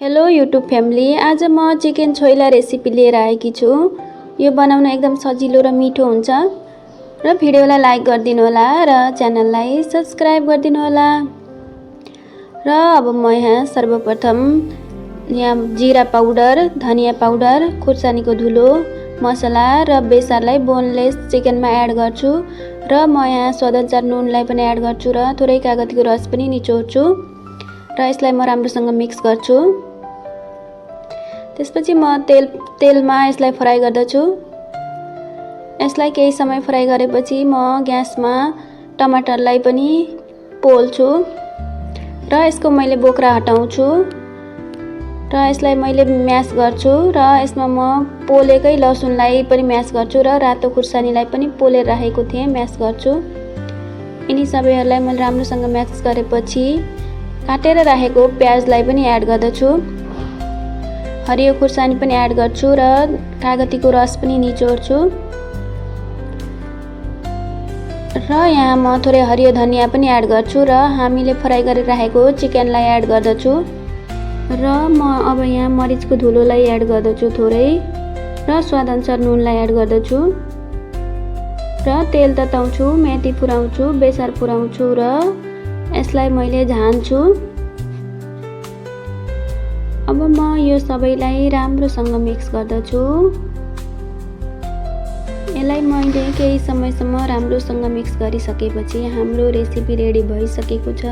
Hello YouTube family, आज म chicken choila recipe लिएर आएकी छु। यो बनाउन एकदम सजिलो र मिठो हुन्छ र भिडियोलाई लाइक गरिदिनु होला र च्यानललाई सब्स्क्राइब गरिदिनु होला। र अब म यहाँ सर्वप्रथम जिरा पाउडर, धनिया पाउडर, खुर्सानीको धुलो, मसला र बेसारलाई बोनलेस चिकनमा एड गर्छु र म यहाँ स्वादअनुसार नुनलाई पनि एड गर्छु र थोरै कागतीको रस पनि निचोर्छु र यसलाई म राम्रोसँग मिक्स गर्छु। त्यसपछि म तेलमा यसलाई फ्राई गर्दछु। यसलाई केही समय फ्राई गरेपछि म ग्यासमा टमाटरलाई पनि पोल्छु र यसको मैले बोक्रा हटाउँछु र यसलाई मैले म्यास गर्छु र यसमा म पोलेकै लसुनलाई पनि म्यास गर्छु र रातो खुर्सानीलाई पनि पोलेर राखेको थिएँ, म्यास गर्छु। यिनी सबैहरूलाई मैले राम्रोसँग म्याक्स गरेपछि काटेर राखेको प्याजलाई पनि एड गर्दछु। हरियो खुर्सानी पनि एड गर्छु र कागतीको रस पनि निचोर्छु र यहाँ म थोरै हरियो धनिया पनि एड गर्छु र हामीले फ्राई गरेर राखेको चिकनलाई एड गर्दछु र म अब यहाँ मरिचको धुलोलाई एड गर्दछु थोरै र स्वादअनुसार नुनलाई एड गर्दछु र तेल तताउँछु, मेथी पुर्याउँछु, बेसार पुर्याउँछु र यसलाई मैले झान्छु। अब म यो सबैलाई राम्रोसँग मिक्स गर्दछु। यसलाई मैले केही समयसम्म राम्रोसँग मिक्स गरिसकेपछि हाम्रो रेसिपी रेडी भइसकेको छ।